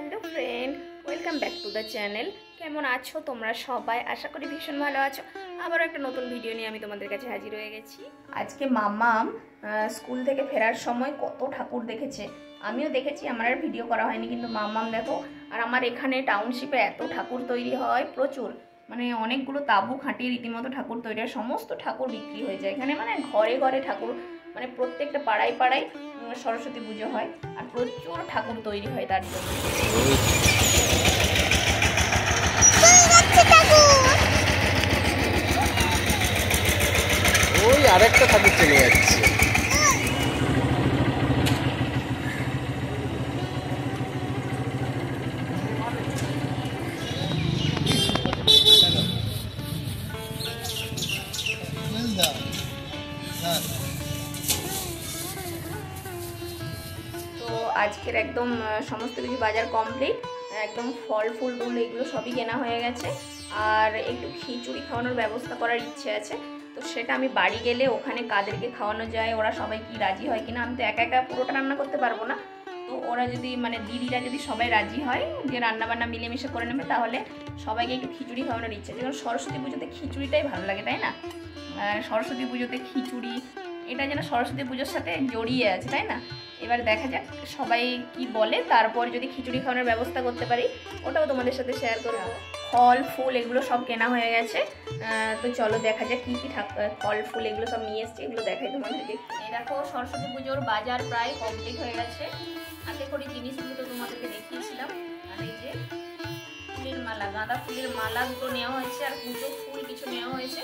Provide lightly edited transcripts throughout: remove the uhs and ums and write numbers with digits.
Hello friend, welcome back to the channel. কেমন আছো তোমরা সবাই? আশা করি ভীষণ ভালো আছো। আবারও একটা নতুন ভিডিও নিয়ে আমি তোমাদের কাছে হাজির হয়ে গেছি। আজকে মাম্মাম স্কুল থেকে ফেরার সময় কত ঠাকুর দেখেছে, আমিও দেখেছি। আমার আর ভিডিও করা হয়নি, কিন্তু মাম্মাম দেখো। আর আমার এখানে টাউনশিপে এত ঠাকুর তৈরি হয় প্রচুর, মানে অনেকগুলো তাঁবু খাটিয়ে রীতিমতো ঠাকুর তৈরি হয়। সমস্ত ঠাকুর বিক্রি হয়ে যায় এখানে, মানে ঘরে ঘরে ঠাকুর, মানে প্রত্যেকটা পাড়ায় পাড়ায় সরস্বতী পুজো হয় আর প্রচুর ঠাকুর তৈরি হয় তার জন্য। ওই আরেকটা ঠাকুর চলে যাচ্ছে। তো আজকের একদম সমস্ত কিছু বাজার কমপ্লিট, একদম ফল ফুল টুল এগুলো সবই কেনা হয়ে গেছে। আর একটু খিচুড়ি খাওয়ানোর ব্যবস্থা করার ইচ্ছে আছে, তো সেটা আমি বাড়ি গেলে ওখানে কাদেরকে খাওয়ানো যায়, ওরা সবাই কি রাজি হয় কিনা। আমি তো একা একা পুরোটা রান্না করতে পারবো না, তো ওরা যদি মানে দিদিরা যদি সবাই রাজি হয় যে রান্নাবান্না মিলেমিশে করে নেবে, তাহলে সবাইকে একটু খিচুড়ি খাওয়ানোর ইচ্ছে। যেমন সরস্বতী পুজোতে খিচুড়িটাই ভালো লাগে, তাই না? সরস্বতী পুজোতে খিচুড়ি, এটা যেন সরস্বতী পুজোর সাথে জড়িয়ে আছে, তাই না? এবার দেখা যাক সবাই কি বলে, তারপর যদি খিচুড়ি খাওয়ানোর ব্যবস্থা করতে পারি ওটাও তোমাদের সাথে শেয়ার করবো। ফল ফুল এগুলো সব কেনা হয়ে গেছে, তো চলো দেখা যাক কী কী ফল ফুল এগুলো সব নিয়ে এসছি, এগুলো দেখাই তোমাদেরকে। এই দেখো সরস্বতী পুজোর বাজার প্রায় কমপ্লিট হয়ে গেছে। হাতে করে জিনিসগুলো তো তোমাদেরকে দেখিয়েছিলাম। আর এই যে ফুলের মালা, গাঁদা ফুলের মালা দুটো নেওয়া হয়েছে, আর পুজো ফুল কিছু নেওয়া হয়েছে।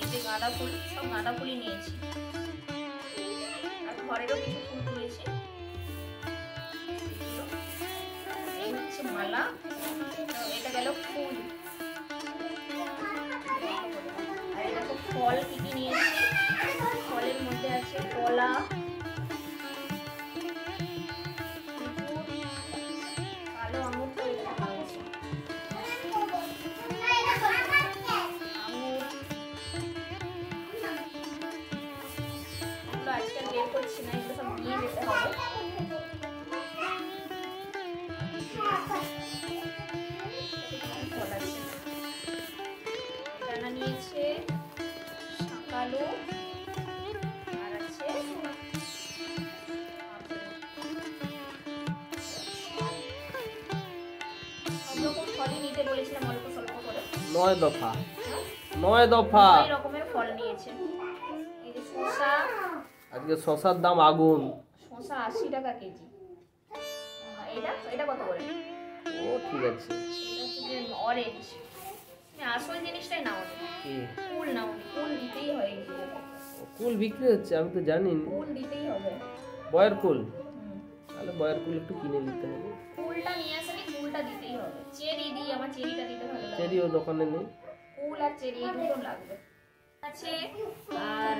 এই যে গাঁদা ফুল, সব গাঁদা ফুলই নিয়েছি, আর ঘরেরও কিছু ফুল তুলেছি। এই হচ্ছে মালা, এটা গেল ফুল। আর এটা তো ফল কি কি নিয়েছি, ফলের মধ্যে আছে কলা, কালো আঙুর, তো এটা নিয়েছি আঙুর। এগুলো আজকাল বের করছি না, এগুলো সব নিয়ে যেতে হবে। ফল আছে, ডানা নিয়েছে, শাকালু, আর আছে সব রকম ফলই নিতে বলেছিলাম, অল্প স্বল্প করে। 9 দফা 9 দফা এই রকমের ফল নিয়েছে। এই যে শসা, আজকে শসার দাম আগুন। শসা 80 টাকা কেজি। এটা এটা কত করে? ও ঠিক আছে। এটা হচ্ছে যে অরেঞ্জ, আসল জিনিসটাই নাও, কি ফুল নাও, ফুল দিতেই হয়। এই যে কুল বিক্রি হচ্ছে, আমি তো জানি না। ফুল দিতেই হবে। বয়ের কুল, তাহলে বয়ের কুল একটু কিনে নিতে হবে। ফুলটা নিয়ে আসলে ফুলটা দিতেই হবে। চেরি দিই, আমার চেরিটা দিতে ভালো লাগে। চেরি ও দোকানে নেই। ফুল আর চেরি এই দুটো লাগবে আছে। আর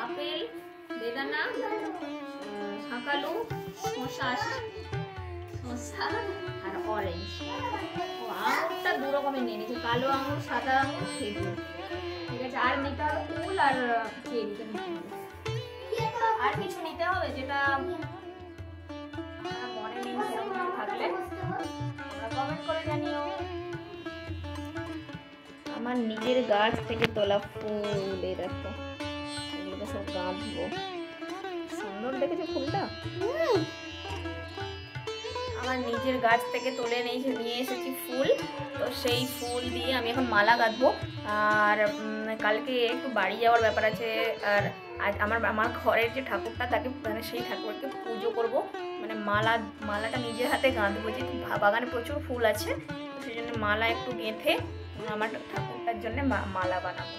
আপেল, বেদানা, শাকালু, শসা আর অরেঞ্জ। ও আঙুরটা দু রকমের নিয়ে নিয়েছি, কালো আঙুর, সাদা আঙুর, খেজুর। ঠিক আছে, আর নিতে হবে ফুল আর চেরিটা নিতে হবে। আর কিছু নিতে হবে যেটা মনে নেই, সেরকম কিছু থাকলে তোমরা কমেন্ট করে জানিও। আমার নিজের গাছ থেকে তোলা ফুল, এই দেখো, এগুলো সব গাঁথবো। সুন্দর দেখেছো ফুলটা? আমার নিজের গাছ থেকে তুলে নিয়ে এসেছি ফুল, তো সেই ফুল দিয়ে আমি এখন মালা গাঁথবো। আর কালকে একটু বাড়ি যাওয়ার ব্যাপার আছে, আর আজ আমার ঘরের যে ঠাকুরটা, তাকে মানে সেই ঠাকুরকে পুজো করব, মানে মালাটা নিজের হাতে গাঁথবো। যেহেতু বাগানে প্রচুর ফুল আছে, তো সেই জন্য মালা একটু গেঁথে আমার ঠাকুরটার জন্য মালা বানাবো।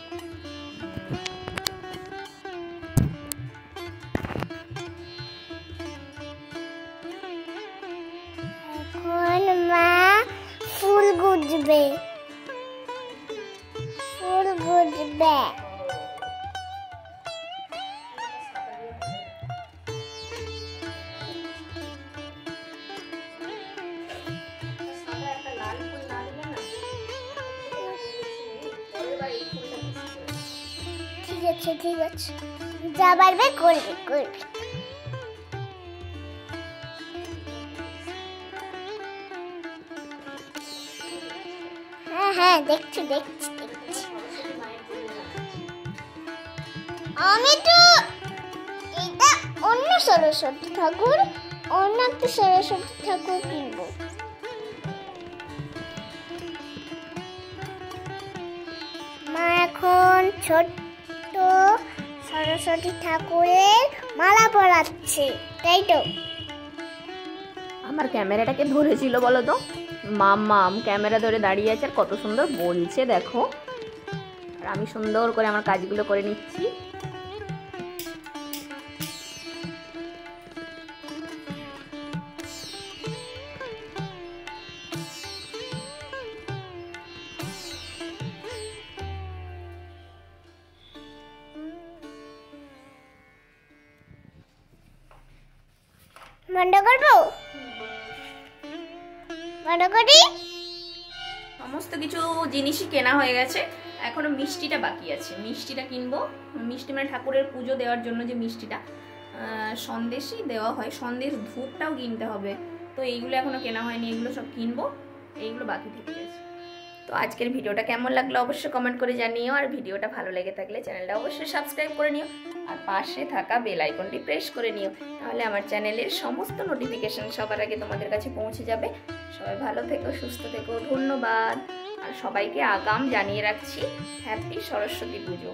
এখন মা ফুল গুজবে, ফুল গুজবে। ঠিক আছে ঠিক আছে, যা পারবে করবে করবে। হ্যাঁ দেখছি। আমি তো এটা অন্য সরস্বতী ঠাকুর, অন্য একটা সরস্বতী ঠাকুর কিনবো। মা এখন ছোট্ট সরস্বতী ঠাকুরের মালা পরাচ্ছে, তাই তো? আমার ক্যামেরাটাকে ধরেছিল বলো তো, মাম্মাম ক্যামেরা ধরে দাঁড়িয়ে আছে আর কত সুন্দর বলছে দেখো। আর আমি সুন্দর করে আমার কাজগুলো করে নিচ্ছি। বন্ধ করবো? বন্ধ করি? সমস্ত কিছু জিনিসই কেনা হয়ে গেছে, এখনো মিষ্টিটা বাকি আছে। মিষ্টিটা কিনবো। মিষ্টি মানে ঠাকুরের পুজো দেওয়ার জন্য যে মিষ্টিটা, সন্দেশই দেওয়া হয়, সন্দেশ ধূপটাও কিনতে হবে। তো এইগুলো এখনো কেনা হয়নি, এগুলো সব কিনবো, এইগুলো বাকি থেকে গেছে। তো আজকের ভিডিওটা কেমন লাগলো অবশ্যই কমেন্ট করে জানিও। আর ভিডিওটা ভালো লেগে থাকলে চ্যানেলটা অবশ্যই সাবস্ক্রাইব করে নিও আর পাশে থাকা বেল আইকনটি প্রেস করে নিও, তাহলে আমার চ্যানেলের সমস্ত নোটিফিকেশন সবার আগে তোমাদের কাছে পৌঁছে যাবে। সবাই ভালো থেকো, সুস্থ থেকো, ধন্যবাদ। আর সবাইকে আগাম জানিয়ে রাখছি হ্যাপি সরস্বতী পুজো।